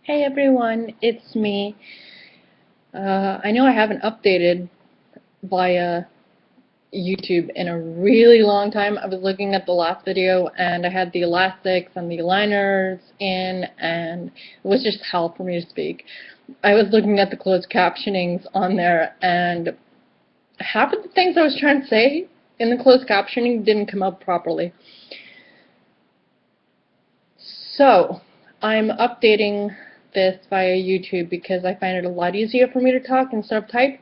Hey everyone, it's me. I know I haven't updated via YouTube in a really long time. I was looking at the last video and I had the elastics and the aligners in, and it was just hell for me to speak. I was looking at the closed captionings on there, and half of the things I was trying to say in the closed captioning didn't come out properly. So, I'm updating this via YouTube because I find it a lot easier for me to talk instead of type,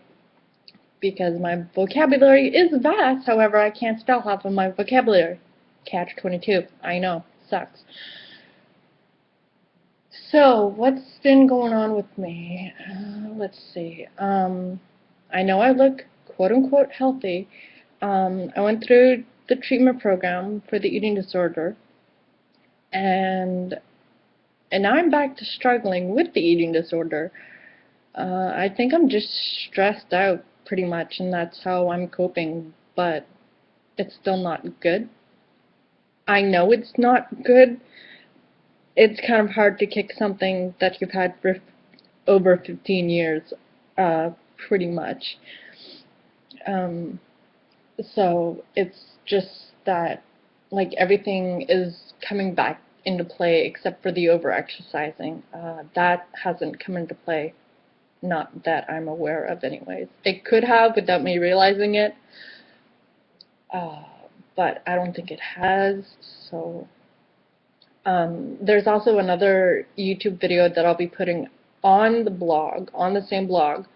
because my vocabulary is vast. However, I can't spell half of my vocabulary. Catch 22. I know. Sucks. So, what's been going on with me? Let's see. I know I look quote-unquote healthy. I went through the treatment program for the eating disorder, and now I'm back to struggling with the eating disorder. I think I'm just stressed out pretty much, and that's how I'm coping, but it's still not good. I know it's not good. It's kind of hard to kick something that you've had for over 15 years, pretty much. Um, so it's just that, like, everything is coming back into play except for the over-exercising. That hasn't come into play, not that I'm aware of anyways. It could have without me realizing it, uh, but I don't think it has, so there's also another YouTube video that I'll be putting on the blog, on the same blog,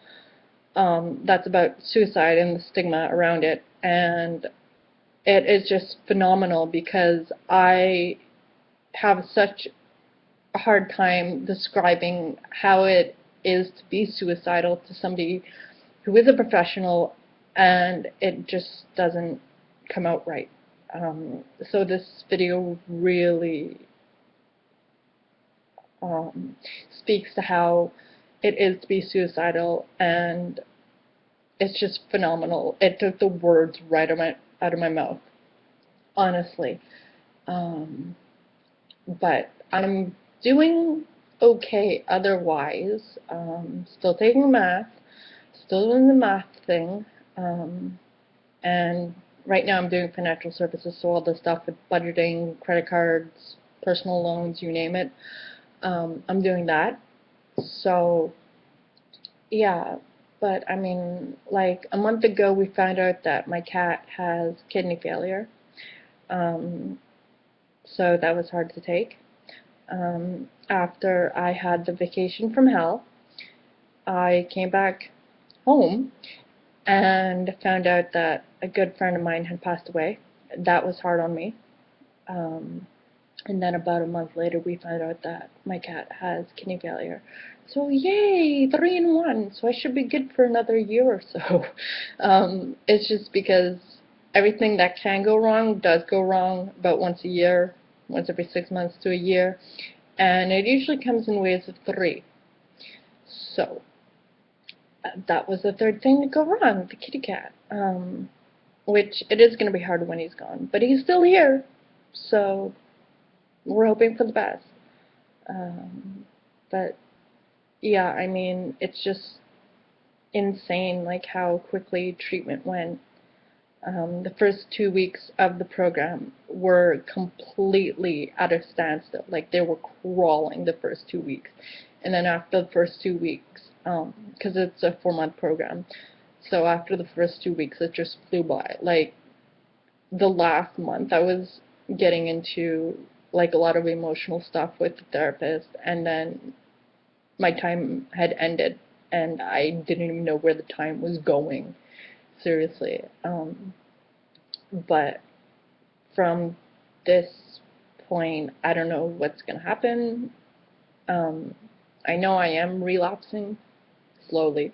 that's about suicide and the stigma around it, and it is just phenomenal because I have such a hard time describing how it is to be suicidal to somebody who is a professional, and it just doesn't come out right. So this video really speaks to how it is to be suicidal, and it's just phenomenal. It took the words right out of my mouth, honestly. Um, but I'm doing okay otherwise. Still taking math, still doing the math thing, and right now I'm doing financial services, so all the stuff with budgeting, credit cards, personal loans, you name it. I'm doing that. So yeah, but I mean, like a month ago we found out that my cat has kidney failure. Um, so that was hard to take. After I had the vacation from hell, I came back home and found out that a good friend of mine had passed away. That was hard on me. Um, And then about a month later, we found out that my cat has kidney failure. So yay, 3 in 1. So I should be good for another year or so. It's just because everything that can go wrong does go wrong about once a year, once every 6 months to a year, and it usually comes in waves of 3. So that was the third thing to go wrong, the kitty cat. Which it is going to be harder when he's gone, but he's still here, so we're hoping for the best. But yeah, I mean, it's just insane, like how quickly treatment went. The first 2 weeks of the program were completely at a standstill. Like they were crawling the first 2 weeks, and then after the first 2 weeks, because it's a 4-month program, so after the first 2 weeks, it just flew by. Like the last month, I was getting into like a lot of emotional stuff with the therapist, and then my time had ended and I didn't even know where the time was going, seriously. But from this point, I don't know what's going to happen. Um, I know I am relapsing slowly.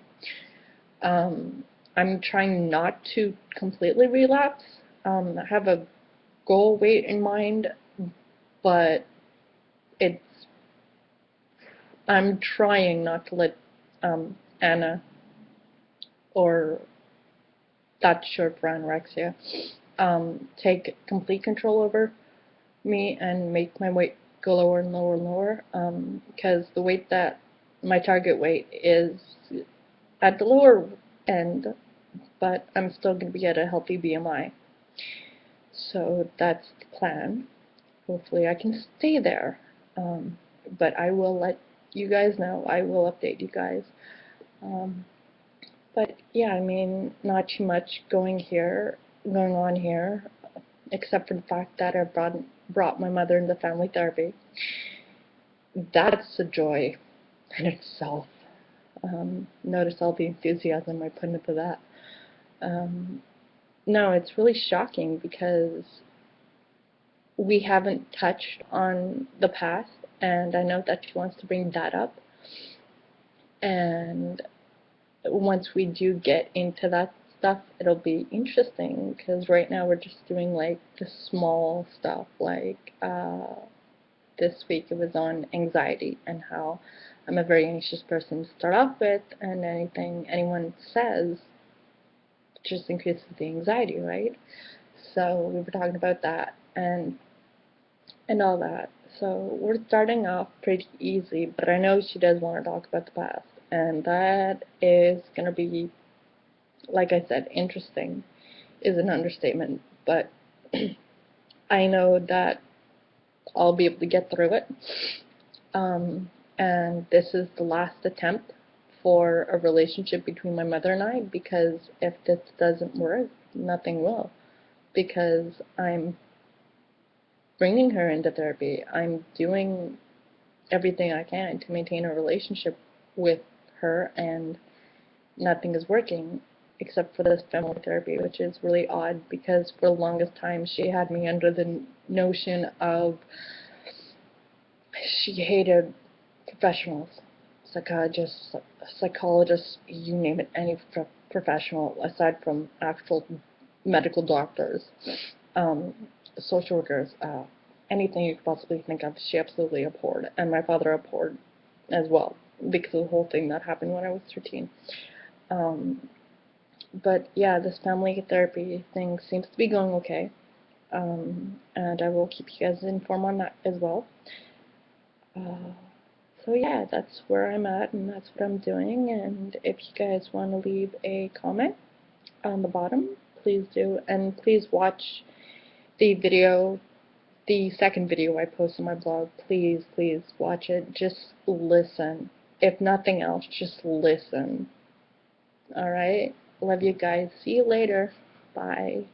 Um, I'm trying not to completely relapse. I have a goal weight in mind, but it's I'm trying not to let Anna, or that's short for anorexia, take complete control over me and make my weight go lower and lower and lower, because the weight that my target weight is at the lower end, but I'm still going to be at a healthy BMI. So that's the plan. Hopefully I can stay there. But I will let you guys know. I will update you guys. But yeah, I mean, not too much going on here, except for the fact that I brought my mother into family therapy. That's a joy in itself. Notice all the enthusiasm I put into that. No, it's really shocking because we haven't touched on the past, and I know that she wants to bring that up. And once we do get into that stuff, it'll be interesting, because right now we're just doing like the small stuff, like this week it was on anxiety and how I'm a very anxious person to start off with, and anything anyone says just increases the anxiety, right? So we were talking about that and all that. So we're starting off pretty easy, but I know she does want to talk about the past, and that is going to be, like I said, interesting is an understatement, but I know that I'll be able to get through it. And this is the last attempt for a relationship between my mother and I, because if this doesn't work, nothing will, because I'm bringing her into therapy. I'm doing everything I can to maintain a relationship with her, and nothing is working except for this family therapy, which is really odd, because for the longest time she had me under the notion of she hated professionals, psychologists, you name it, any professional aside from actual medical doctors, social workers, anything you could possibly think of, she absolutely abhorred, and my father abhorred as well, because of the whole thing that happened when I was 13. But yeah, this family therapy thing seems to be going okay, and I will keep you guys informed on that as well. So yeah, that's where I'm at, and that's what I'm doing, and if you guys want to leave a comment on the bottom, please do, and please watch the video, the second video I post on my blog. Please, please watch it. Just listen. If nothing else, just listen. Alright? Love you guys. See you later. Bye.